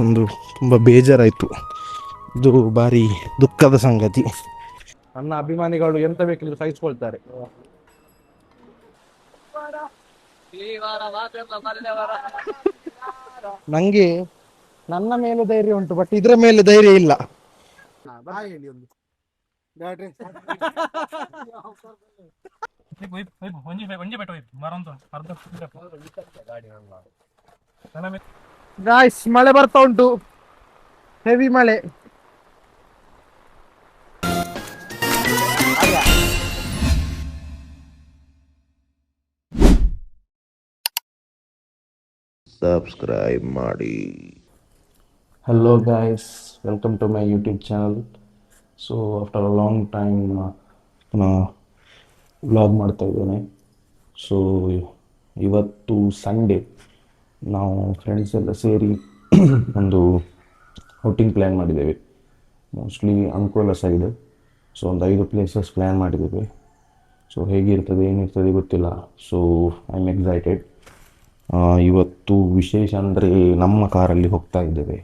ಒಂದು ತುಂಬ ಬೇಜಾರಾಯಿತು. ಇದು ಭಾರಿ ದುಃಖದ ಸಂಗತಿ. ನನ್ನ ಅಭಿಮಾನಿಗಳು ಎಂತ ಬೇಕಿದ್ರು ಸಹಿಸ್ಕೊಳ್ತಾರೆ. ನಂಗೆ ನನ್ನ ಮೇಲೆ ಧೈರ್ಯ ಉಂಟು, ಬಟ್ ಇದ್ರ ಮೇಲೆ ಧೈರ್ಯ ಇಲ್ಲ. ಗಾಯ್ಸ್, ಮಳೆ ಬರ್ತಾ ಉಂಟು, ಹೆವಿ ಮಳೆ. ಸಬ್ಸ್ಕ್ರೈಬ್ ಮಾಡಿ. Hello guys, welcome to my YouTube channel. So after a long time ಪುನಃ ವ್ಲಾಗ್ ಮಾಡ್ತಾ ಇದ್ದೇನೆ. ಸೊ ಇವತ್ತು ಸಂಡೇ, ನಾವು ಫ್ರೆಂಡ್ಸ್ ಎಲ್ಲ ಸೇರಿ ಒಂದು ಔಟಿಂಗ್ ಪ್ಲ್ಯಾನ್ ಮಾಡಿದ್ದೇವೆ. Mostly Ankola side. ಸೊ ಒಂದು 5 ಪ್ಲೇಸಸ್ ಪ್ಲ್ಯಾನ್ ಮಾಡಿದ್ದೇವೆ. ಸೊ ಹೇಗಿರ್ತದೆ ಏನಿರ್ತದೆ ಗೊತ್ತಿಲ್ಲ. So I am excited. ಇವತ್ತು ವಿಶೇಷ ಅಂದರೆ ನಮ್ಮ ಕಾರಲ್ಲಿ ಹೋಗ್ತಾ ಇದ್ದೇವೆ,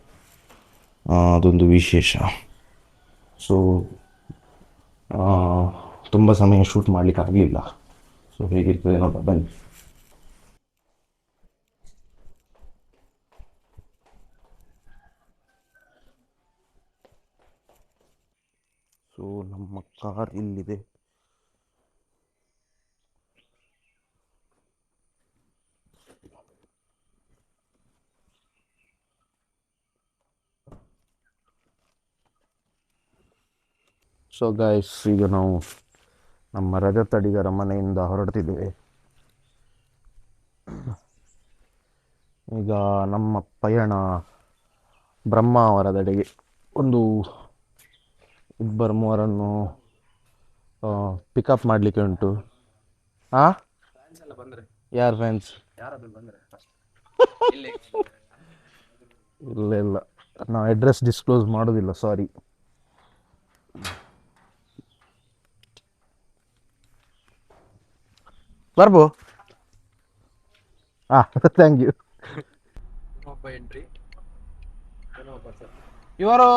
ಅದೊಂದು ವಿಶೇಷ. ಸೊ ತುಂಬ ಸಮಯ ಶೂಟ್ ಮಾಡಲಿಕ್ಕೆ ಆಗಲಿಲ್ಲ. ಸೊ ಹೇಗಿರ್ತದೆ ನೋಡ, ಬನ್ನಿ. ಸೊ ನಮ್ಮ ಕಾರ್ ಇಲ್ಲಿದೆ. ಸೊ ಗಾಯ್ಸ್, ಈಗ ನಾವು ನಮ್ಮ ರಜತ್ ಅಡಿಗರ ಮನೆಯಿಂದ ಹೊರಡ್ತಿದ್ದೇವೆ. ಈಗ ನಮ್ಮ ಪಯಣ ಬ್ರಹ್ಮಾವರದೆಡೆಗೆ. ಒಂದು 2-3 ಪಿಕಪ್ ಮಾಡಲಿಕ್ಕೆ ಉಂಟು. ಯಾರು ಫ್ಯಾನ್ಸ್? ಇಲ್ಲ ಇಲ್ಲ, ನಾವು ಅಡ್ರೆಸ್ ಡಿಸ್ಕ್ಲೋಸ್ ಮಾಡೋದಿಲ್ಲ, ಸಾರಿ. ಬರ್ಬೋ. Thank you. ಇವರು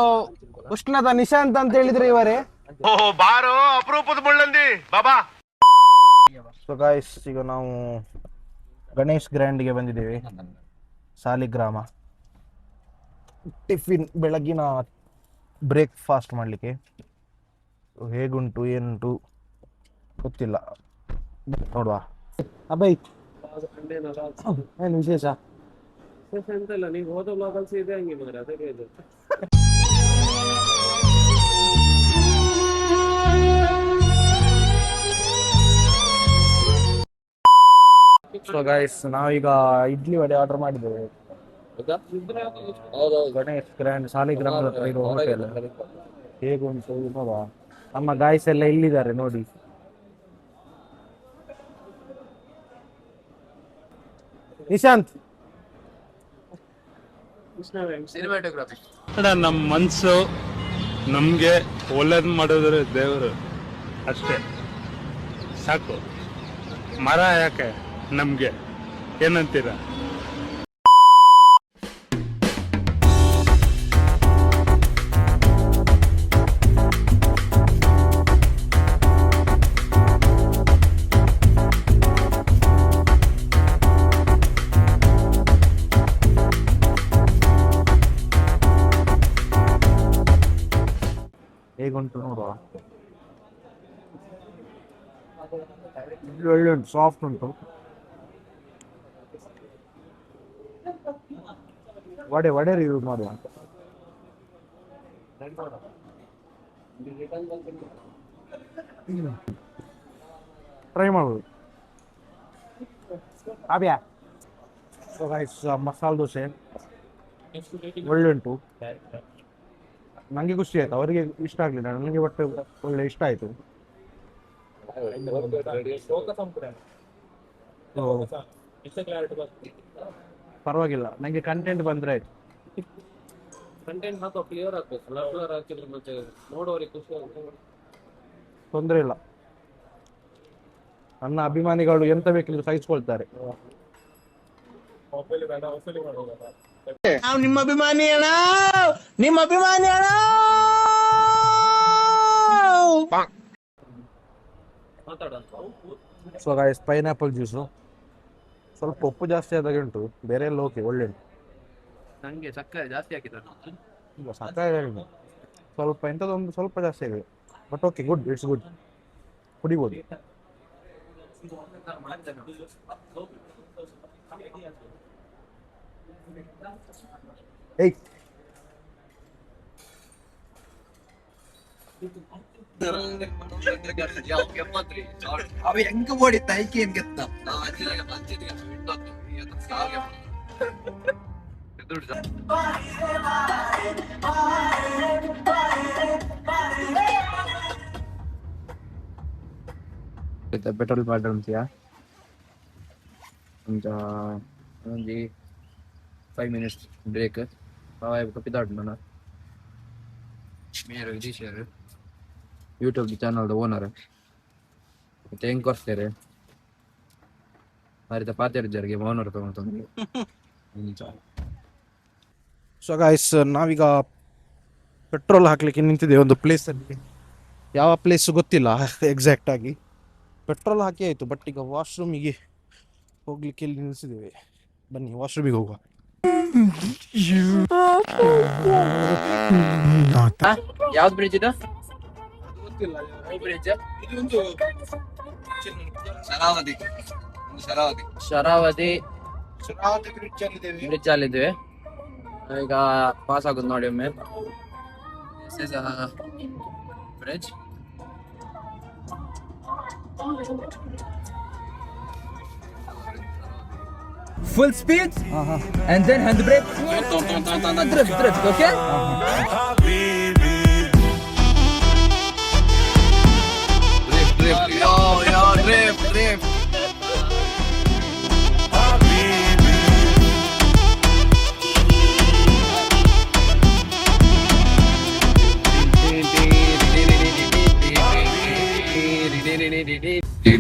ಉಷ್ಣದ ನಿಶಾಂತ್ ಅಂತ ಹೇಳಿದ್ರೆ ಇವರೇ. ಬಾರೋ ಅಪರೂಪದ ಮುಳ್ಳಂದಿ ಬಾಬಾ. ಸೊ ಗಾಯ್ಸ್, ಈಗ ನಾವು ಗಣೇಶ್ ಗ್ರ್ಯಾಂಡ್ಗೆ ಬಂದಿದ್ದೇವೆ, ಸಾಲಿಗ್ರಾಮ. ಟಿಫಿನ್, ಬೆಳಗಿನ ಬ್ರೇಕ್ಫಾಸ್ಟ್ ಮಾಡಲಿಕ್ಕೆ. ಹೇಗುಂಟು ಏನುಂಟು ಗೊತ್ತಿಲ್ಲ, ನೋಡುವ. ಅಬ್ಬೈ, ಏನು ವಿಶೇಷ? ಎಂತಲ್ಲ, ನೀವು ಹೋದ ಬ್ಲಾಗಲ್ಸ್ ಇದೆ ಹಂಗೆ ಮಾರೆ, ಅದಕ್ಕೆ ಇದು. ಸೊ ಗೈಸ್, ನಾವೀಗ ಇಡ್ಲಿ ವಡೆ ಆರ್ಡರ್ ಮಾಡಿದ್ದೇವೆ. ಗಣೇಶ್ ಗ್ರ್ಯಾಂಡ್ ಸಾಲಿಗ್ರಾಮದ ಹತ್ರ ಇರೋ ಹೋಟೆಲ್. ಹೇಗುಂಟು ನೋಡುವ. ನಮ್ಮ ಗಾಯ್ಸ್ ಎಲ್ಲ ಇಲ್ಲಿದ್ದಾರೆ ನೋಡಿ. ನಿಶಾಂತ್, ನಮ್ಮ ಮನಸ್ಸು ನಮಗೆ ಒಳ್ಳೇದು ಮಾಡಿದ್ರೆ ದೇವರು ಅಷ್ಟೇ ಸಾಕು. ಮರ ಯಾಕೆ ನಮಗೆ, ಏನಂತೀರ? ಹೇಗುಂಟು ನೋಡುವ. ಒಳ್ಳೆ ಉಂಟು, ಸಾಫ್ಟ್ ಉಂಟು. ವಡೆ ರಿವ್ಯೂ ಮಾಡುವ. ಟ್ರೈ ಮಾಡ್ಬೋದು. ಆಬ್ಯಾ. ಸೊ ಗೈಸ್, ಮಸಾಲೆ ದೋಸೆ ಒಳ್ಳೆ ಉಂಟು. ನನಗೆ ಖುಷಿ ಆಯ್ತು, ಅವರಿಗೆ ಇಷ್ಟ ಆಗಲಿಲ್ಲ, ನನಗೆ ಒಟ್ಟು ಒಳ್ಳೆ ಇಷ್ಟ ಆಯಿತು. ಪರವಾಗಿಲ್ಲ, ನನಗೆ ಕಂಟೆಂಟ್ ಬಂದರೆ ಆಯ್ತು. ಕಂಟೆಂಟ್ ಮಾತ್ರ ಕ್ಲಿಯರ್ ಆಗ್ಬೇಕು, ಬ್ಲರ್ ಹಾಕಿದ್ರೆ ಮತ್ತೆ ನೋಡೋರಿಗೆ ಖುಷಿ ಆಗುತ್ತೆ. ತೊಂದರೆ ಇಲ್ಲ, ನನ್ನ ಅಭಿಮಾನಿಗಳು ಎಂತ ಬೇಕಿದ್ರು ಸಹಿಸ್ಕೊಳ್ತಾರೆ. ಸೊ ಗಾಯ್ಸ್ ಪೈನಾಪಲ್ ಜ್ಯೂಸು ಸ್ವಲ್ಪ ಉಪ್ಪು ಜಾಸ್ತಿ ಆದಾಗೆ ಉಂಟು, ಬೇರೆ ಎಲ್ಲ ಓಕೆ ಒಳ್ಳೆ ಉಂಟು. ನಂಗೆ ಸಕ್ಕರೆ ಜಾಸ್ತಿ ಹಾಕಿದ್ದಾರೆ. ಇಲ್ಲ ಸಾಕಾಗಿದೆ, ಸ್ವಲ್ಪ ಎಂಥದೊಂದು ಸ್ವಲ್ಪ ಜಾಸ್ತಿ ಆಗಿದೆ, but okay good, it's good, ಕುಡಿಬೋದು. ಏಯ್ ಅవి ಹೆಂಗ ಓಡಿತ್ತ ಐಕೆ ಏನ್ ಗೆತ್ತ ಪೆಟ್ರೋಲ್ ಪಾರ್ಟ್ ಅಂತೀಯಾ ಒಂಜಿ 5 minutes ಬ್ರೇಕ್ ಕಪಿದಾಡ್ ನಾನು ಮೇರು ವಿಜೀಶರ್ ಯೂಟ್ಯೂಬ್ ಚಾನಲ್ದ ಓನರ್ ಮತ್ತೆ ಹೆಂಗ್ ಕೊಡ್ತಾರೆ ಮಾರಿತ ಪಾತ್ಯಾರ್ಜರ್ಗೆ ಓನರ್ ತಗೊಂಡು. ಸೊ ಗಾಯ್ಸ್ ನಾವೀಗ ಪೆಟ್ರೋಲ್ ಹಾಕ್ಲಿಕ್ಕೆ ನಿಂತಿದ್ದೇವೆ ಒಂದು ಪ್ಲೇಸಲ್ಲಿ, ಯಾವ ಪ್ಲೇಸ್ ಗೊತ್ತಿಲ್ಲ ಎಕ್ಸಾಕ್ಟ್ ಆಗಿ. ಪೆಟ್ರೋಲ್ ಹಾಕಿ ಆಯಿತು, ಬಟ್ ಈಗ ವಾಶ್ರೂಮಿಗೆ ಹೋಗ್ಲಿಕ್ಕೆ ಇಲ್ಲಿ ನಿಲ್ಲಿಸಿದ್ದೇವೆ. ಬನ್ನಿ ವಾಶ್ರೂಮಿಗೆ ಹೋಗುವ. ಯಾವ್ದು ಬ್ರಿಡ್ಜ್ ಇದು? ಶರಾವತಿ ಶರಾವತಿ ಬ್ರಿಡ್ಜ್ ಅಲ್ಲಿದ್ದೇವೆ ಈಗ. ಪಾಸ್ ಆಗುದು ನೋಡಿ ಒಮ್ಮೆ. Bridge full speed and then handbrake drift okay drift yo drift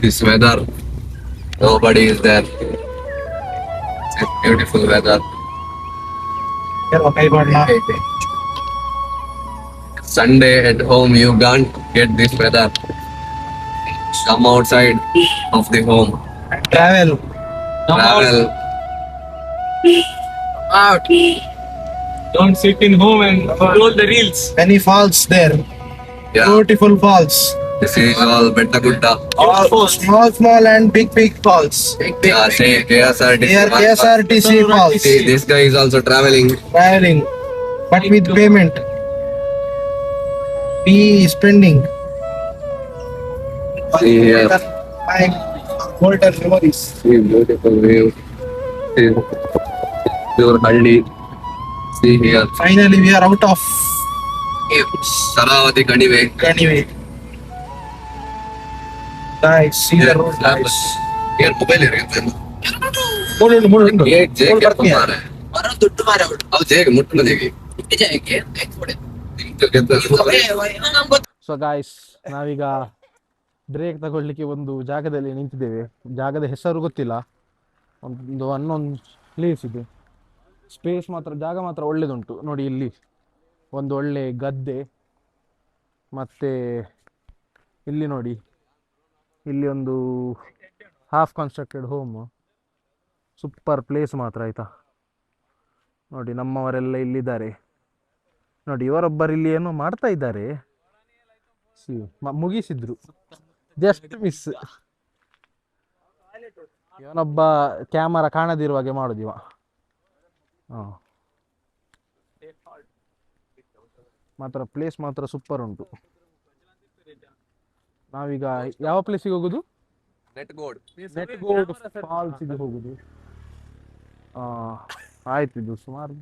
This weather, nobody is there. It's beautiful weather. Sunday at home, you can't get this weather. Come outside of the home. travel Travel. Out. don't sit in home and roll the reels many falls there Yeah. beautiful falls This is all Bettagutta. all small and big falls Yeah, say KSRTC. near KSRTC falls See, this guy is also traveling. traveling but with payment be spending See here. my golden memories See beautiful view. See pure Haldi. See here. finally we are out of Sharavati Kanive. anyway guys see the road guys Here mobile ಇರುತ್ತೆ. ಮುಳ್ಳು ಏ ಜೇಗೆ ಬರ್ತೀಯ? ಮಾರೆ. ಅವು ಜೇಗೆ ಮುಟ್ಟಲು ಜೇಗೆ. So guys ನಾವೀಗ break ತಗೊಳ್ಳಿಕ್ಕೆ ಒಂದು ಜಾಗದಲ್ಲಿ ನಿಂತಿದ್ದೇವೆ. ಜಾಗದ ಹೆಸರು ಗೊತ್ತಿಲ್ಲ, ಒಂದು ಅನ್ನೊಂದು ಪ್ಲೇಸ್ ಇದೆ. ಸ್ಪೇಸ್ ಮಾತ್ರ, ಜಾಗ ಮಾತ್ರ ಒಳ್ಳೇದುಂಟು ನೋಡಿ. ಇಲ್ಲಿ ಒಂದು ಒಳ್ಳೆ ಗದ್ದೆ, ಮತ್ತು ಇಲ್ಲಿ ನೋಡಿ, ಇಲ್ಲಿ ಒಂದು half constructed home. Super place ಮಾತ್ರ ಆಯಿತಾ. ನೋಡಿ ನಮ್ಮವರೆಲ್ಲ ಇಲ್ಲಿದ್ದಾರೆ ನೋಡಿ. ಇವರೊಬ್ಬರು ಇಲ್ಲಿ ಏನೋ ಮಾಡ್ತಾ ಇದ್ದಾರೆ, ಮುಗಿಸಿದ್ರು, ಜಸ್ಟ್ ಮಿಸ್. ಇವನೊಬ್ಬ ಕ್ಯಾಮರಾ ಕಾಣದಿರುವ ಹಾಗೆ ಮಾಡುದು ಇವ. ಮಾತ್ರ ಪ್ಲೇಸ್ ಮಾತ್ರ ಸೂಪರ್ ಉಂಟು. ನಾವೀಗ ಯಾವ ಪ್ಲೇಸಿಗೆ ಹೋಗುದು? ನೆಟ್ಗೋಡ್ ಫಾಲ್ಸಿಗೆ ಹೋಗುದು. ಆಯ್ತು, ಇದು ಸುಮಾರು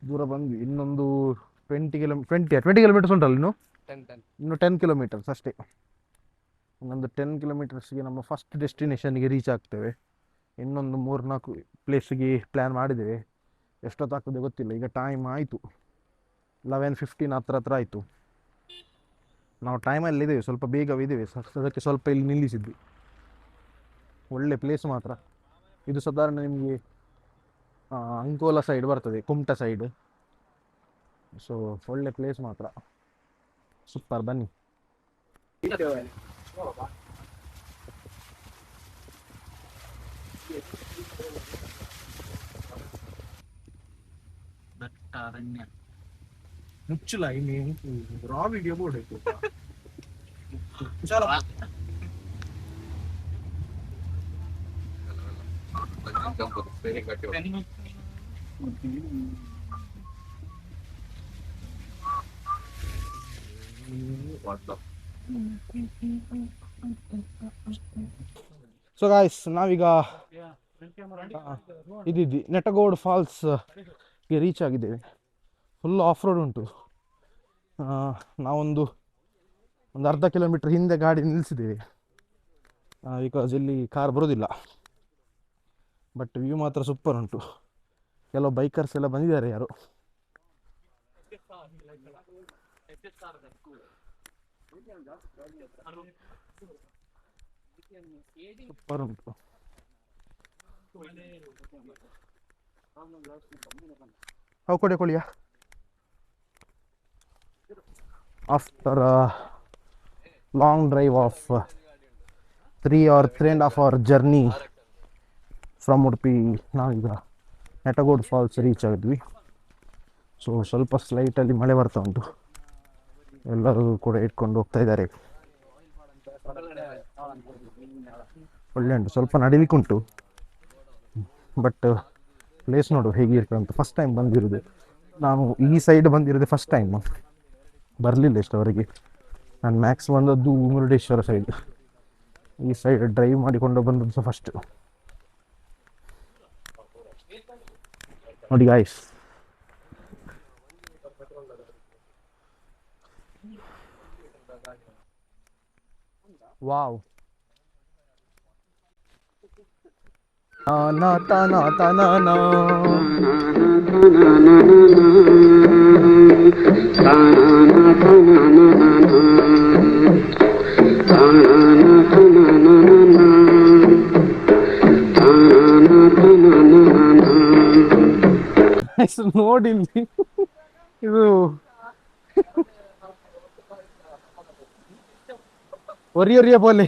ದೂರ ಬಂದ್ವಿ. ಇನ್ನೊಂದು 20 ಕಿಲೋಮೀಟರ್ಸ್ ಉಂಟಲ್ಲ ಇನ್ನು 10 ಕಿಲೋಮೀಟರ್ಸ್ ಅಷ್ಟೇ. ಇನ್ನೊಂದು 10 ಕಿಲೋಮೀಟರ್ಸ್ಗೆ ನಮ್ಮ ಫಸ್ಟ್ ಡೆಸ್ಟಿನೇಷನ್ಗೆ ರೀಚ್ ಆಗ್ತೇವೆ. ಇನ್ನೊಂದು 3-4 ಪ್ಲೇಸಿಗೆ ಪ್ಲ್ಯಾನ್ ಮಾಡಿದ್ದೇವೆ. ಎಷ್ಟೊತ್ತಾಗ್ತದೆ ಗೊತ್ತಿಲ್ಲ. ಈಗ ಟೈಮ್ ಆಯಿತು 11:15 ಹತ್ರ ಆಯಿತು. ನಾವು ಟೈಮಲ್ಲಿ ಇದ್ದೇವೆ, ಸ್ವಲ್ಪ ಬೇಗವಿದ್ದೇವೆ, ಅದಕ್ಕೆ ಸ್ವಲ್ಪ ಇಲ್ಲಿ ನಿಲ್ಲಿಸಿದ್ವಿ. ಒಳ್ಳೆ ಪ್ಲೇಸ್ ಮಾತ್ರ ಇದು. ಸಾಧಾರಣ ನಿಮಗೆ ಅಂಕೋಲಾ ಸೈಡ್ ಬರ್ತದೆ, ಕುಮಟಾ ಸೈಡ್. ಸೊ ಒಳ್ಳೆ ಪ್ಲೇಸ್ ಮಾತ್ರ, ಸೂಪರ್, ಬನ್ನಿ. ದಟ್ಟ ಅರಣ್ಯ ಮುಚ್ಚಲ ಇಲ್ಲಿ ರಾ ವಿಡಿಯೋ ಬೋರ್ಡ್ ಇತ್ತು. ಸೊ ಗಾಯ್ಸ್, ನಾವೀಗ ಇದಿದ್ವಿ ನೆಟಗೋಡ್ ಫಾಲ್ಸ್ಗೆ ರೀಚ್ ಆಗಿದ್ದೇವೆ. ಫುಲ್ ಆಫ್ ರೋಡ್ ಉಂಟು. ನಾವೊಂದು ಅರ್ಧ ಕಿಲೋಮೀಟರ್ ಹಿಂದೆ ಗಾಡಿ ನಿಲ್ಲಿಸಿದ್ದೇವೆ, ಬಿಕಾಸ್ ಇಲ್ಲಿ ಕಾರ್ ಬರೋದಿಲ್ಲ. ಬಟ್ ವ್ಯೂ ಮಾತ್ರ ಸೂಪರ್ ಉಂಟು. ಕೆಲವು ಬೈಕರ್ಸ್ ಎಲ್ಲ ಬಂದಿದ್ದಾರೆ, ಯಾರು ಸೂಪರ್ ಉಂಟು. ಕೊಡಿಯಾ after long drive of 3 or 3.5 hour journey from Udupi, ನಾವೀಗ ನೆಟಗೋಡ್ ಫಾಲ್ಸ್ ರೀಚ್ ಆಗಿದ್ವಿ. ಸೊ ಸ್ವಲ್ಪ ಸ್ಲೈಟಲ್ಲಿ ಮಳೆ ಬರ್ತಾ ಉಂಟು, ಎಲ್ಲರೂ ಕೂಡ ಇಟ್ಕೊಂಡು ಹೋಗ್ತಾ ಇದ್ದಾರೆ. ಒಳ್ಳೆ ಉಂಟು, ಸ್ವಲ್ಪ ನಡಿಲಿಕ್ಕೆ ಉಂಟು. ಬಟ್ ಪ್ಲೇಸ್ ನೋಡು ಹೇಗಿರ್ತದೆ ಅಂತ. ಫಸ್ಟ್ ಟೈಮ್ ಬಂದಿರೋದು ನಾನು, ಈ ಸೈಡ್ ಬಂದಿರೋದು ಫಸ್ಟ್ ಟೈಮ್, ಬರಲಿಲ್ಲ ಇಷ್ಟವರೆಗೆ. ನಾನು ಮ್ಯಾಕ್ಸ್ ಬಂದದ್ದು ಮುರುಡೇಶ್ವರ ಸೈಡ್, ಈ ಸೈಡ್ ಡ್ರೈವ್ ಮಾಡಿಕೊಂಡು ಬಂದದ್ದು ಸಹ ಫಸ್ಟ್. ನೋಡಿ ಗಾಯ್ಸ್, ವಾವ್, ತಾನ ತಾನ ತಾನ ನೋಡಿ ಇದು ಒರಿಯ ಬೋಲೆ.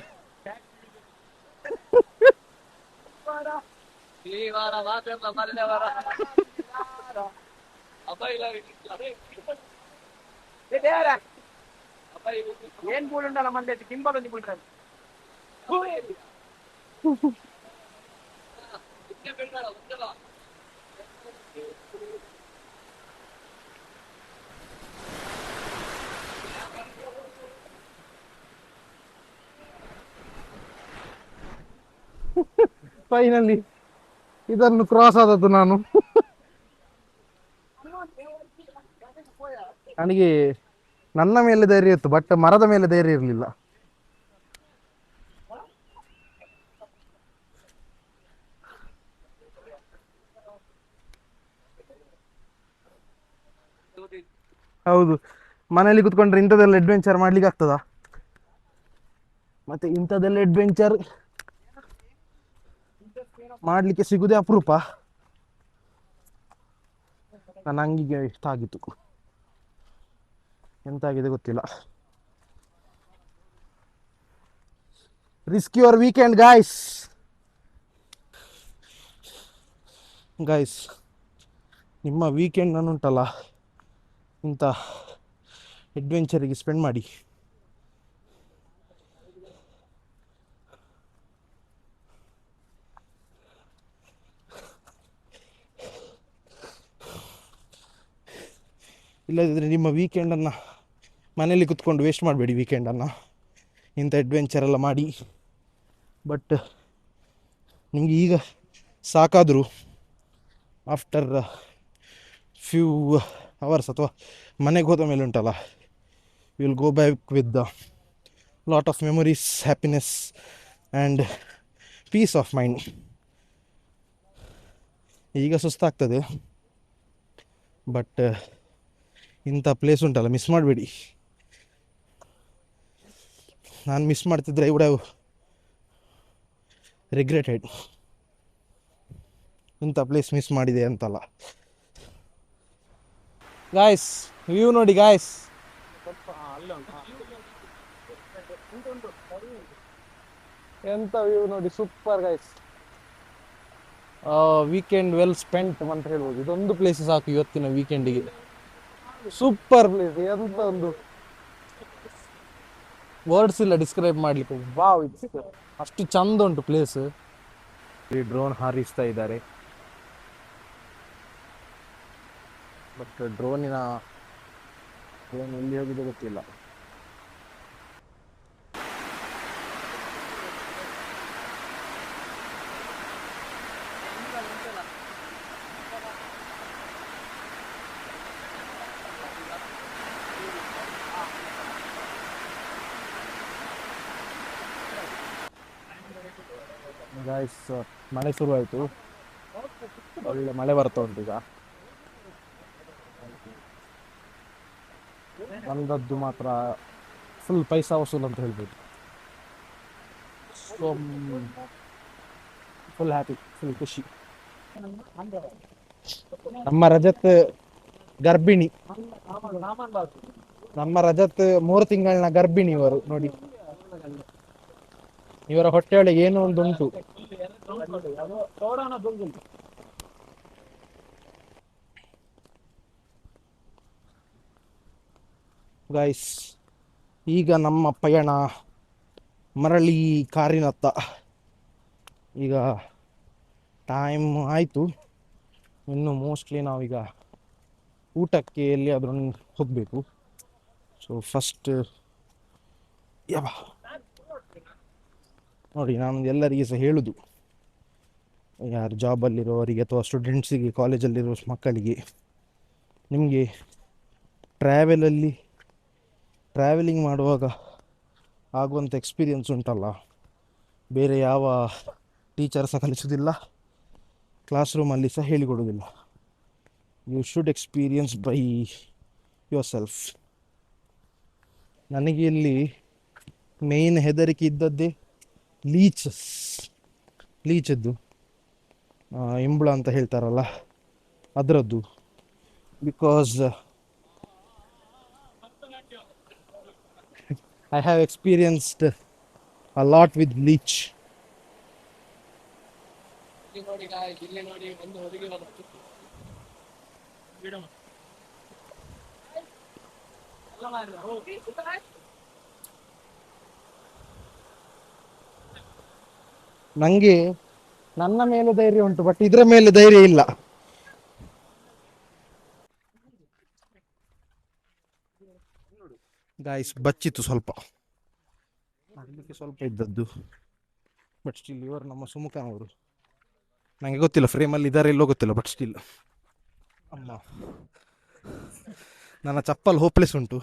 ಏನ್ ಕೂಡುಂಟಲ್ಲ ಮಂಡ್ಯ ಕಿಂಬಲ್ ಒಂದು ಬಿಡ್ತಾರೆ. ಫೈನಲಿ ಇದನ್ನು ಕ್ರಾಸ್ ಆದದ್ದು ನಾನು. ನನಗೆ ನನ್ನ ಮೇಲೆ ಧೈರ್ಯ ಇತ್ತು, ಬಟ್ ಮರದ ಮೇಲೆ ಧೈರ್ಯ ಇರಲಿಲ್ಲ. ಹೌದು, ಮನೆಯಲ್ಲಿ ಕುತ್ಕೊಂಡ್ರೆ ಇಂಥದ್ದೆಲ್ಲ ಅಡ್ವೆಂಚರ್ ಮಾಡ್ಲಿಕ್ಕೆ ಆಗ್ತದಾ? ಮತ್ತೆ ಇಂಥದ್ದೆಲ್ಲ ಅಡ್ವೆಂಚರ್ ಮಾಡ್ಲಿಕ್ಕೆ ಸಿಗುದೇ ಅಪರೂಪ. ನನ್ನ ಅಂಗಿಗೆ ಇಷ್ಟ ಆಗಿತ್ತು, ಎಂತಾಗಿದೆ ಗೊತ್ತಿಲ್ಲ. Risk your weekend guys. ನಿಮ್ಮ ವೀಕೆಂಡ್ ಅನ್ನುಂಟಲ್ಲ, ಇಂಥ ಅಡ್ವೆಂಚರಿಗೆ ಸ್ಪೆಂಡ್ ಮಾಡಿ. ಇಲ್ಲದಿದ್ದರೆ ನಿಮ್ಮ ವೀಕೆಂಡನ್ನು ಮನೇಲಿ ಕುತ್ಕೊಂಡು ವೇಸ್ಟ್ ಮಾಡಬೇಡಿ. ವೀಕೆಂಡನ್ನು ಇಂಥ ಅಡ್ವೆಂಚರ್ ಎಲ್ಲ ಮಾಡಿ. ಬಟ್ ನಿಮಗೆ ಈಗ ಸಾಕಾದರೂ ಆಫ್ಟರ್ ಫ್ಯೂ ಅವರ್ಸ್ ಅಥವಾ ಮನೆಗೆ ಹೋದ ಮೇಲೆ ಉಂಟಲ್ಲ, you will go back with the lot of memories, happiness and peace of mind. ಈಗ ಸುಸ್ತಾಗ್ತದೆ, ಬಟ್ ಇಂಥ ಪ್ಲೇಸ್ ಉಂಟಲ್ಲ, ಮಿಸ್ ಮಾಡಬೇಡಿ. ನಾನು ಮಿಸ್ ಮಾಡ್ತಿದ್ರೆ ಐ ವುಡ್ ಹ್ಯಾವ್ ರಿಗ್ರೆಟೆಡ್. ಇಂಥ ಪ್ಲೇಸ್ ಮಿಸ್ ಮಾಡಿದೆ ಅಂತಲ್ಲ. ಗಾಯ್ಸ್ ವ್ಯೂ ನೋಡಿ ಗಾಯ್ಸ್, ಎಂತ ವ್ಯೂ ನೋಡಿ, super guys. Weekend well spent ಅಂತ ಹೇಳ್ಬೋದು. ಇದೊಂದು ಪ್ಲೇಸ್ ಸಾಕು ಇವತ್ತಿನ ವೀಕೆಂಡಿಗೆ. ಸೂಪರ್ ಪ್ಲೇಸ್, ಎಂತ ಒಂದು ವರ್ಡ್ಸ್ ಇಲ್ಲ ಡಿಸ್ಕ್ರೈಬ್ ಮಾಡ್ಲಿಕ್ಕೆ. ವಾವ್, ಅಷ್ಟು ಚಂದ ಉಂಟು ಪ್ಲೇಸ್. ಇಲ್ಲಿ ಡ್ರೋನ್ ಹಾರಿಸ್ತಾ ಇದ್ದಾರೆ, ಬಟ್ ಡ್ರೋನ್ ಎಲ್ಲಿ ಹೋಗಿದೆ ಗೊತ್ತಿಲ್ಲ. ಗಾಯ್ಸ್ ಮಳೆ ಶುರುವಾಯಿತು, ಒಳ್ಳೆ ಮಳೆ ಬರ್ತಾ ಉಂಟು ಈಗ. ಬಂದದ್ದು ಮಾತ್ರ ಫುಲ್ ಪೈಸಾ ವಸೂಲ್ ಅಂತ ಹೇಳ್ಬೋದು. ಸೊ ಫುಲ್ ಹ್ಯಾಪಿ, ಫುಲ್ ಖುಷಿ. ನಮ್ಮ ರಜತ್ ಗರ್ಭಿಣಿ, ನಮ್ಮ ರಜತ್ 3 ತಿಂಗಳಿನ ಗರ್ಭಿಣಿ ಇವರು ನೋಡಿ. ಇವರ ಹೊಟ್ಟೆಯೊಳಗೆ ಏನೋ ಒಂದು ಉಂಟು. ಗೈಸ್ ಈಗ ನಮ್ಮ ಪಯಣ ಮರಳಿ ಕಾರಿನತ್ತ. ಈಗ ಟೈಮ್ ಆಯಿತು, ಇನ್ನು ಮೋಸ್ಟ್ಲಿ ನಾವೀಗ ಊಟಕ್ಕೆ ಎಲ್ಲಿಯಾದ್ರೂ ಹೋಗಬೇಕು. ಸೊ ಫಸ್ಟ್ ನೋಡಿ, ನಾನು ಎಲ್ಲರಿಗೆ ಸಹ ಹೇಳುದು, ಯಾರು ಜಾಬಲ್ಲಿರೋರಿಗೆ ಅಥವಾ ಸ್ಟೂಡೆಂಟ್ಸಿಗೆ, ಕಾಲೇಜಲ್ಲಿರೋ ಮಕ್ಕಳಿಗೆ, ನಿಮಗೆ ಟ್ರಾವೆಲಿಂಗ್ ಮಾಡುವಾಗ ಆಗುವಂಥ ಎಕ್ಸ್ಪೀರಿಯನ್ಸ್ ಉಂಟಲ್ಲ, ಬೇರೆ ಯಾವ ಟೀಚರ್ ಸಹ ಕಲಿಸೋದಿಲ್ಲ, ಕ್ಲಾಸ್ ರೂಮಲ್ಲಿ ಸಹ ಹೇಳಿಕೊಡೋದಿಲ್ಲ. You should experience by yourself. ನನಗೆ ಇಲ್ಲಿ ಮೇಯ್ನ್ ಹೆದರಿಕೆ ಇದ್ದದ್ದೇ ಲೀಚದ್ದು, ಇಂಬಳ ಅಂತ ಹೇಳ್ತಾರಲ್ಲ ಅದರದ್ದು. Because I have experienced a lot with leech. ನಂಗೆ ನನ್ನ ಮೇಲೆ ಧೈರ್ಯ ಉಂಟು, ಬಟ್ ಇದರ ಮೇಲೆ ಧೈರ್ಯ ಇಲ್ಲ. ಗಾಯ್ಸ್ ಬಚ್ಚಿತ್ತು ಸ್ವಲ್ಪ, ಅದಕ್ಕೆ ಸ್ವಲ್ಪ ಇದ್ದದ್ದು. ಬಟ್ ಸ್ಟಿಲ್ ಇವರು ನಮ್ಮ ಸುಮುಖನವರು, ನನಗೆ ಗೊತ್ತಿಲ್ಲ ಫ್ರೇಮಲ್ಲಿ ಇದ್ದಾರೆ ಇಲ್ಲೋ ಗೊತ್ತಿಲ್ಲ, ಬಟ್ ಸ್ಟಿಲ್ ಅಮ್ಮ ನನ್ನ ಚಪ್ಪಲ್ ಹೋಪ್ಲೆಸ್ ಉಂಟು.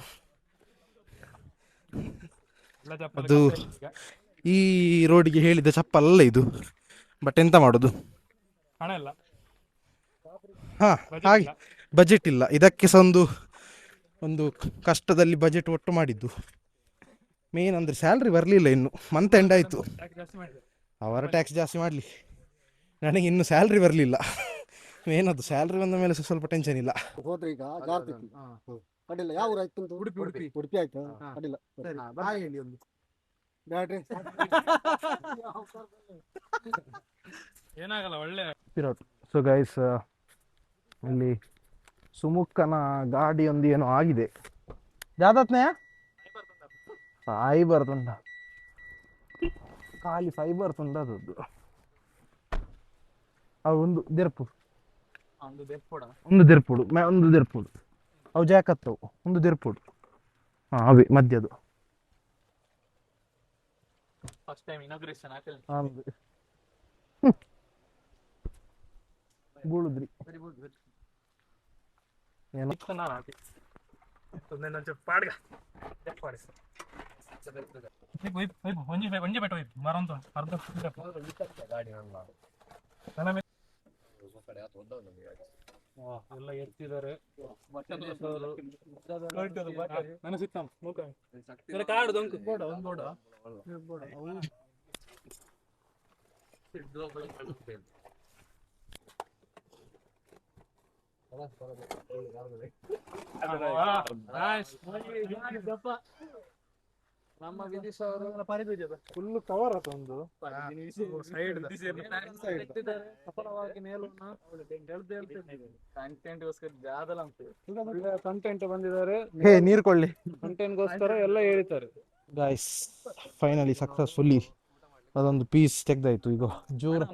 ಅದು ಈ ರೋಡಿಗೆ ಹೇಳಿದ ಚಪ್ಪಲ್ಲ ಇದು, ಬಟ್ ಎಂತ ಮಾಡೋದು, ಹಣ ಇಲ್ಲ, ಹಾ ಹಾಗೆ ಬಜೆಟ್ ಇಲ್ಲ. ಇದಕ್ಕೆ ಸಹ ಒಂದು ಕಷ್ಟದಲ್ಲಿ ಬಜೆಟ್ ಒಟ್ಟು ಮಾಡಿದ್ದು. ಮೇನ್ ಅಂದರೆ ಸ್ಯಾಲ್ರಿ ಬರಲಿಲ್ಲ, ಇನ್ನು ಮಂತ್ ಎಂಡ್ ಆಯಿತು. ಅವರ ಟ್ಯಾಕ್ಸ್ ಜಾಸ್ತಿ ಮಾಡಲಿ, ನನಗೆ ಇನ್ನು ಸ್ಯಾಲ್ರಿ ಬರಲಿಲ್ಲ. ಮೇನ್ ಅದು ಸ್ಯಾಲ್ರಿ ಬಂದ ಮೇಲೆ ಸ್ವಲ್ಪ ಟೆನ್ಷನ್ ಇಲ್ಲ. ಹೋದ್ರೆ ಈಗ ಅಡ್ಡಿಲ್ಲ. ಯಾವ ಊರು ಆಯ್ತು? ಉಡುಪಿ ಆಯ್ತು, ಅಡ್ಡಿಲ್ಲ. ಹೇಳಿ ಒಂದು ಬ್ಯಾಡ್ರಿ ಏನಾಗಲ್ಲ, ಒಳ್ಳೆ. ಸೊ ಗೈಸ್, ಇಲ್ಲಿ ಸುಮುಖನ ಗಾಡಿ ಒಂದು ಏನೋ ಆಗಿದೆ. ಜಾದತ್ನೇ ಫೈಬರ್ ತುಂಡ, ಖಾಲಿ ಫೈಬರ್ ತುಂಡದದ್ದು. ಒಂದು ದೆರ್ಪುಡು, ಒಂದು ದೆರ್ಪುಡು ಅವು ಜಾಕತ್ತವು, ಒಂದು ದೆರ್ಪುಡು. ಹಾಂ ಅವೇ ಮಧ್ಯದು. ಫಸ್ಟ್ ಟೈಮ್ ಇನಾಗ್ರೇಷನ್ ಹಾಕಲ್ಲ. ಬೀಳುದ್ರಿ ಏನೋ ಪಾಡ್ಗ ಒಂಜಿ ಬೆಟ್ಟ ಮರಂತ ಅರ್ಧ ಎಲ್ಲ ಎತ್ತಿದ್ದಾರೆ. ನಮ್ಮ ವಿದಿಶ್ ಅವರು ಫುಲ್ ಕವರ್ ಆತ ಒಂದು ಸಫಲವಾಗಿ ನೇಲುವನ್ನು ಕಂಟೆಂಟ್ ಬಂದಿದ್ದಾರೆ. ನೀರು ಕೊಳ್ಳಿ ಕಂಟೆಂಟ್ಗೋಸ್ಕರ ಎಲ್ಲ ಹೇಳ್ತಾರೆ. ಗಾಯ್ಸ್, ಫೈನಲಿ ಸಕ್ಸಸ್ಫುಲ್ಲಿ ಅದೊಂದು ಪೀಸ್ ತೆಗ್ದಾಯ್ತು. ಈಗ ಜೋರು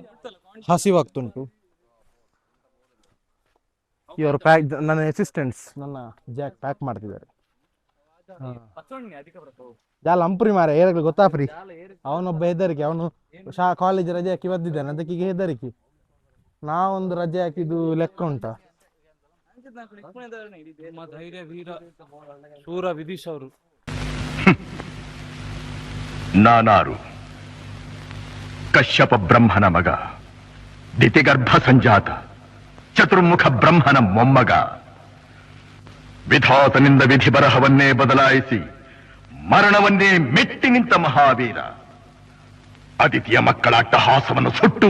ಹಸಿವಾಗ್ತುಂಟು. ಇವರು ಪ್ಯಾಕ್, ನನ್ನ ಅಸಿಸ್ಟೆಂಟ್ಸ್ ನನ್ನ ಜಾಕ್ ಪ್ಯಾಕ್ ಮಾಡ್ತಿದ್ದಾರೆ. ಜಾಲ ಅಂಪ್ರಿ ಮಾರ ಏರಕ್ಕೆ ಗೊತ್ತಾಪ್ರಿ. ಅವನೊಬ್ಬ ಹೆದರಿಕೆ, ಅವನು ಕಾಲೇಜ್ ರಜೆ ಹಾಕಿ ಬಂದಿದ್ದಾನೆ, ಅದಕ್ಕೆ ಈಗ ಹೆದರಿಕೆ. ನಾವೊಂದು ರಜೆ ಹಾಕಿದ್ದು ಲೆಕ್ಕ ಉಂಟಾ? ನಮ್ಮ ಧೈರ್ಯ ವೀರ ಶೂರ ವಿದಿಶ್ ಅವರು. ನಾನಾರು ಕಶ್ಯಪ ಬ್ರಹ್ಮನ ಮಗ, ದಿತಿಗರ್ಭ ಸಂಜಾತ, ಚತುರ್ಮುಖ ಬ್ರಹ್ಮನ ಮೊಮ್ಮಗ. ವಿಧಾತನಿಂದ ವಿಧಿ ಬರಹವನ್ನೇ ಬದಲಾಯಿಸಿ ಮರಣವನ್ನೇ ಮೆಟ್ಟಿ ನಿಂತ ಮಹಾವೀರ. ಅದಿತಿಯ ಮಕ್ಕಳ ಅಟ್ಟಹಾಸವನ್ನು ಸುಟ್ಟು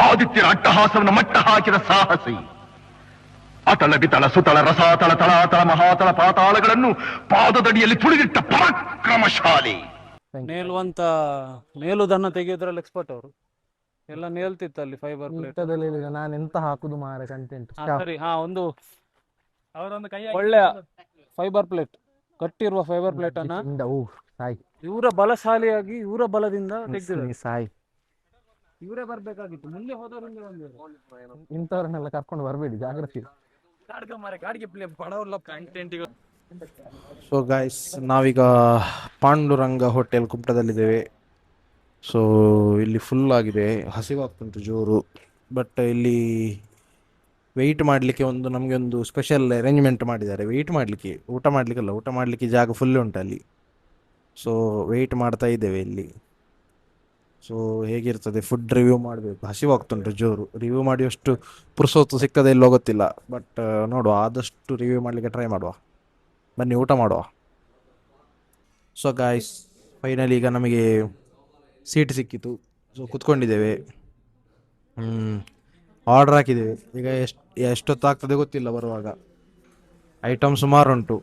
ಆದಿತ್ಯರ ಅಟ್ಟಹಾಸವನ್ನು ಮಟ್ಟ ಹಾಕಿದ ಸಾಹಸಿ. ಅತಳ ಬಿತಳ ಸುತಳ ರಸಾತಳ ತಳಾತಳ ಮಹಾತಳ ಪಾತಾಳಗಳನ್ನು ಪಾದದಡಿಯಲ್ಲಿ ತುಳಿದಿಟ್ಟ ಪರಾಕ್ರಮಶಾಲಿ. ನೇಲುವಂತ ನೇಲುದನ್ನ ತೆಗೆಯೋದ್ರಲ್ಲಿ ಎಕ್ಸ್ಪರ್ಟ್ ಅವರು. ಎಲ್ಲ ನೇಲ್ತಿತ್ತು ಅಲ್ಲಿ ಫೈಬರ್ ಪ್ಲೇಟ್. ನಾನು ಎಂತ ಹಾಕುದು ಮಾರ ಕಂಟೆಂಟ್. ಸರಿ, ಒಂದು ಅವರೊಂದು ಕೈ ಒಳ್ಳೆಯ ಫೈಬರ್ ಪ್ಲೇಟ್, ಕಟ್ಟಿರುವ ಫೈಬರ್ ಪ್ಲೇಟ್ ಅನ್ನ ಇವರ ಬಲಶಾಲಿಯಾಗಿ ಇವರ ಬಲದಿಂದ ತೆಗೆದಿದ್ದಾರೆ. ಸಾಯಿ, ಇವರೇ ಬರ್ಬೇಕಾಗಿತ್ತು, ಮುಂದೆ ಹೋದವರಿಂದ ಬಂದಿದ್ದಾರೆ. ಇಂಥವ್ರನ್ನೆಲ್ಲ ಕರ್ಕೊಂಡು ಬರಬೇಡಿ, ಜಾಗ್ರತೆ. ಸೊ ಗಾಯ್ಸ್, ನಾವೀಗ ಪಾಂಡುರಂಗ ಹೋಟೆಲ್ ಕುಮಟದಲ್ಲಿದ್ದೇವೆ. ಸೊ ಇಲ್ಲಿ ಫುಲ್ ಆಗಿದೆ, ಹಸಿವಾಗ್ತುಂಟು ಜೋರು. ಬಟ್ ಇಲ್ಲಿ ವೆಯ್ಟ್ ಮಾಡಲಿಕ್ಕೆ ನಮಗೆ ಒಂದು ಸ್ಪೆಷಲ್ ಅರೇಂಜ್ಮೆಂಟ್ ಮಾಡಿದ್ದಾರೆ. ವೆಯ್ಟ್ ಮಾಡಲಿಕ್ಕೆ, ಊಟ ಮಾಡಲಿಕ್ಕಲ್ಲ, ಊಟ ಮಾಡಲಿಕ್ಕೆ ಜಾಗ ಫುಲ್ ಉಂಟು ಅಲ್ಲಿ. ಸೊ ವೆಯ್ಟ್ ಮಾಡ್ತಾ ಇದ್ದೇವೆ ಇಲ್ಲಿ. ಸೊ ಹೇಗಿರ್ತದೆ ಫುಡ್ ರಿವ್ಯೂ ಮಾಡಬೇಕು, ಹಸಿವಾಗ್ತುಂಟು ಜೋರು. ರಿವ್ಯೂ ಮಾಡಿ ಅಷ್ಟು ಪುರ್ಸೊತ್ತು ಸಿಕ್ಕದೆ ಇಲ್ಲೋ ಗೊತ್ತಿಲ್ಲ. ಬಟ್ ನೋಡುವ, ಆದಷ್ಟು ರಿವ್ಯೂ ಮಾಡಲಿಕ್ಕೆ ಟ್ರೈ ಮಾಡುವ. ಬನ್ನಿ ಊಟ ಮಾಡುವ. ಸೊ ಗಾಯ್ಸ್, ಫೈನಲಿ ಈಗ ನಮಗೆ ಸೀಟ್ ಸಿಕ್ಕಿತು. ಸೊ ಕೂತ್ಕೊಂಡಿದ್ದೇವೆ, ಆರ್ಡರ್ ಹಾಕಿದ್ದೇವೆ. ಈಗ ಎಷ್ಟೊತ್ತಾಗ್ತದೆ ಗೊತ್ತಿಲ್ಲ ಬರುವಾಗ. ಐಟಮ್ ಸುಮಾರು ಉಂಟು.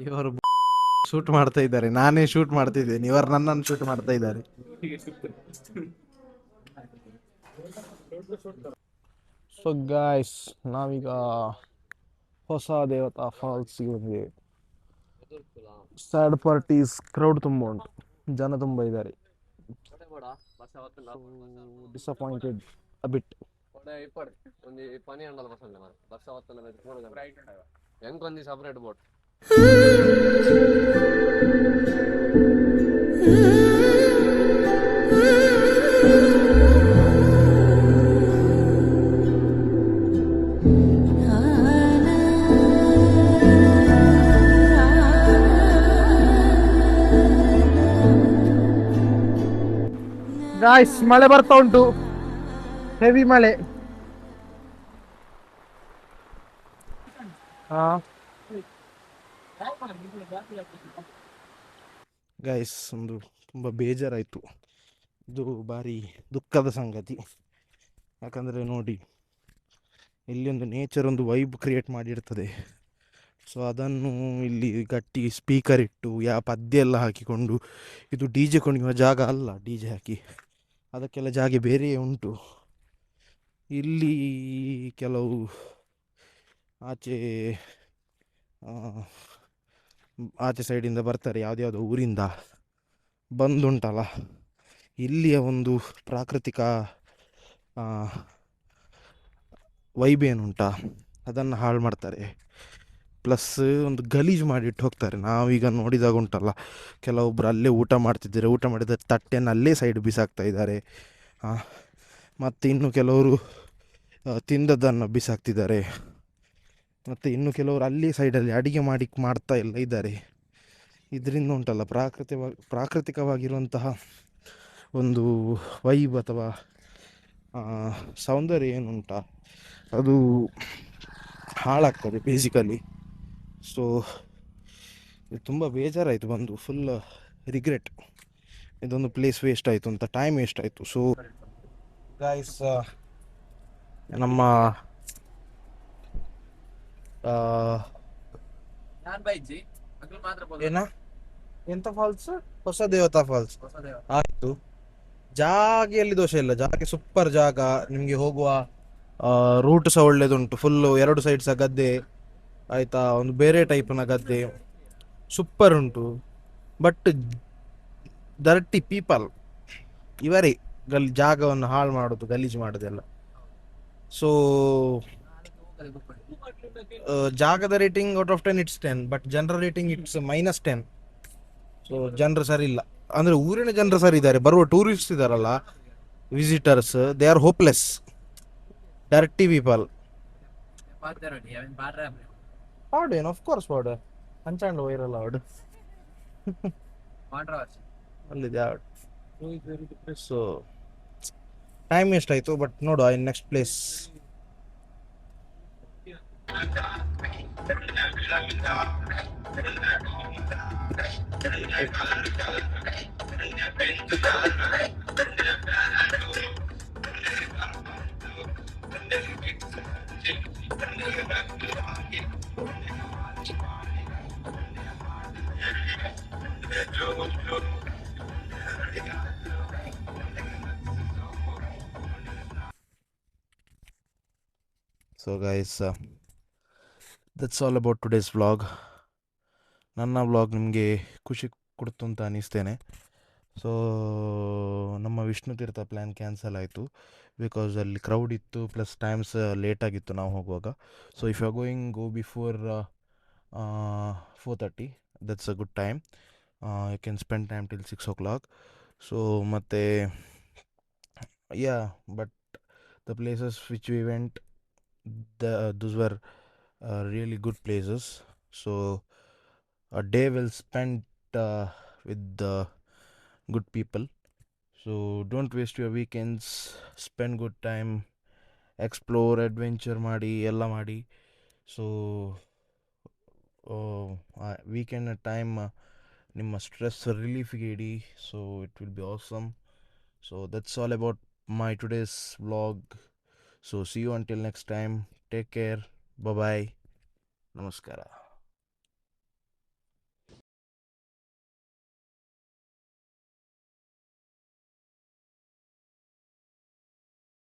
ಇವರು ಶೂಟ್ ಮಾಡ್ತಾ ಇದ್ದಾರೆ, ನಾನೇ ಶೂಟ್ ಮಾಡ್ತಿದ್ದೇನೆ, ಇವರು ನನ್ನನ್ನು ಶೂಟ್ ಮಾಡ್ತಾ ಇದ್ದಾರೆ. ಸೊ ಗಾಯ್ಸ್, ನಾವೀಗ ಹೊಸ ದೇವತಾ ಫಾಲ್ಸ್ಗೆ ಬಂದಿದ್ದೇವೆ. ಸ್ಯಾಡ್ ಪಾರ್ಟೀಸ್, ಕ್ರೌಡ್ ತುಂಬ ಉಂಟು, ಜನ ತುಂಬ ಇದ್ದಾರೆ. ಡಿಸಪಾಯಿಂಟೆಡ್ ಅ ಬಿಟ್. ಹೆಂಗೊಂದು ಸಪರೇಟ್ ಬೋಟ್. ಗಾಯ್ಸ್, ಮಳೆ ಬರ್ತಾ ಉಂಟು, ಹೆವಿ ಮಳೆ. ಗೈಸ್, ಒಂದು ತುಂಬ ಬೇಜಾರಾಯಿತು. ಇದು ಭಾರಿ ದುಃಖದ ಸಂಗತಿ. ಯಾಕಂದರೆ ನೋಡಿ, ಇಲ್ಲಿ ಒಂದು ನೇಚರ್ ಒಂದು ವೈಬ್ ಕ್ರಿಯೇಟ್ ಮಾಡಿರ್ತದೆ. ಸೊ ಅದನ್ನು ಇಲ್ಲಿ ಗಟ್ಟಿ ಸ್ಪೀಕರ್ ಇಟ್ಟು ಪದ್ಯ ಎಲ್ಲ ಹಾಕಿಕೊಂಡು, ಇದು ಡಿ ಜೆ ಕೊಂಡಿರುವ ಜಾಗ ಅಲ್ಲ. ಡಿ ಜೆ ಹಾಕಿ ಅದಕ್ಕೆಲ್ಲ ಜಾಗ ಬೇರೆಯೇ ಉಂಟು. ಇಲ್ಲಿ ಕೆಲವು ಆಚೆ ಸೈಡಿಂದ ಬರ್ತಾರೆ, ಯಾವುದ್ಯಾವುದೋ ಊರಿಂದ ಬಂದುಂಟಲ್ಲ. ಇಲ್ಲಿಯ ಒಂದು ಪ್ರಾಕೃತಿಕ ವೈಬ್ ಏನುಂಟಾ ಅದನ್ನು ಹಾಳು ಮಾಡ್ತಾರೆ. ಪ್ಲಸ್ ಒಂದು ಗಲೀಜು ಮಾಡಿಟ್ಟು ಹೋಗ್ತಾರೆ. ನಾವೀಗ ನೋಡಿದಾಗ ಉಂಟಲ್ಲ, ಕೆಲವೊಬ್ಬರು ಅಲ್ಲೇ ಊಟ ಮಾಡ್ತಿದ್ದಾರೆ, ಊಟ ಮಾಡಿದ ತಟ್ಟೆಯನ್ನು ಅಲ್ಲೇ ಸೈಡ್ ಬಿಸಾಕ್ತಾ ಇದ್ದಾರೆ. ಮತ್ತು ಇನ್ನು ಕೆಲವರು ತಿಂದದ್ದನ್ನು ಬಿಸಾಕ್ತಿದ್ದಾರೆ. ಮತ್ತು ಇನ್ನು ಕೆಲವರು ಅಲ್ಲಿ ಸೈಡಲ್ಲಿ ಅಡಿಗೆ ಮಾಡ್ತಾ ಎಲ್ಲ ಇದ್ದಾರೆ. ಇದರಿಂದ ಉಂಟಲ್ಲ ಪ್ರಾಕೃತಿಕವಾಗಿರುವಂತಹ ಒಂದು ವೈಬ್ ಅಥವಾ ಸೌಂದರ್ಯ ಏನುಂಟ ಅದು ಹಾಳಾಗ್ತದೆ ಬೇಸಿಕಲಿ. ಸೊ ಇದು ತುಂಬ ಬೇಜಾರಾಯಿತು ಬಂದು, ಫುಲ್ ರಿಗ್ರೆಟ್. ಇದೊಂದು ಪ್ಲೇಸ್ ವೇಸ್ಟ್ ಆಯಿತು ಅಂತ, ಟೈಮ್ ವೇಸ್ಟ್ ಆಯಿತು. ಸೊ ಗಾಯ್ಸ್, ನಮ್ಮ ಏನ ಎಂತ ಫಾಲ್ಸ್, ಹೊಸ ದೇವತಾ ಫಾಲ್ಸ್ ಆಯಿತು. ಜಾಗೆಯಲ್ಲಿ ದೋಷ ಇಲ್ಲ, ಜಾಗ ಸೂಪರ್ ಜಾಗ. ನಿಮಗೆ ಹೋಗುವ ರೂಟ್ ಸಹ ಒಳ್ಳೇದುಂಟು, ಫುಲ್ಲು 2 ಸೈಡ್ ಸಹ ಗದ್ದೆ ಆಯಿತಾ, ಒಂದು ಬೇರೆ ಟೈಪ್ನ ಗದ್ದೆ ಸೂಪರ್ ಉಂಟು. ಬಟ್ ಡರ್ಟಿ ಪೀಪಲ್ ಇವರೇ ಜಾಗವನ್ನು ಹಾಳು ಮಾಡೋದು, ಗಲೀಜು ಮಾಡೋದೆಲ್ಲ. ಸೊ ಜಾಗದ rating out of 10 it's 10, but ಜನರ ರೇಟಿಂಗ್ ಇಟ್ಸ್ -10. ಸೊ ಜನರು ಸರಿ ಇಲ್ಲ, ಅಂದರೆ ಊರಿನ ಜನರು ಸರಿ ಇದ್ದಾರೆ, ಬರುವ ಟೂರಿಸ್ಟ್ ಇದ್ದಾರಲ್ಲ, visitors, they are hopeless, dirty people. ಪಾಡೇನು ಆಫ್ ಕೋರ್ಸ್ ಪಾಡ ಹಂಚಾಂಡ್ ವೈರಲ್ ಆವಡು ಅಲ್ಲಿದೆ ಆವಡು. ಸೊ ಟೈಮ್ ವೇಸ್ಟ್ ಆಯಿತು, ಬಟ್ ನೋಡುವ in next place. So guys, that's all about today's vlog. ನನ್ನ ವ್ಲಾಗ್ ನಿಮಗೆ ಖುಷಿ ಕೊಡ್ತು ಅಂತ ಅನ್ನಿಸ್ತೇನೆ. ಸೊ ನಮ್ಮ ವಿಷ್ಣು ತೀರ್ಥ ಪ್ಲ್ಯಾನ್ ಕ್ಯಾನ್ಸಲ್ ಆಯಿತು, ಬಿಕಾಸ್ ಅಲ್ಲಿ ಕ್ರೌಡ್ ಇತ್ತು, ಪ್ಲಸ್ ಟೈಮ್ಸ್ ಲೇಟ್ ಆಗಿತ್ತು ನಾವು ಹೋಗುವಾಗ. So if you are going, go before 4:30, that's a good time. You can spend time till 6 o'clock. So ಮತ್ತು but the places which we went, those were really good places. So a day well spent with the good people. So don't waste your weekends, spend good time, explore, adventure ಮಾಡಿ ಎಲ್ಲ ಮಾಡಿ. So weekend time ನಿಮ್ಮ stress ರಿಲೀಫಿಗೆ ಇಡಿ. So it will be awesome. So that's all about my today's vlog. So see you until next time. Take care. Bye bye. Namaskara.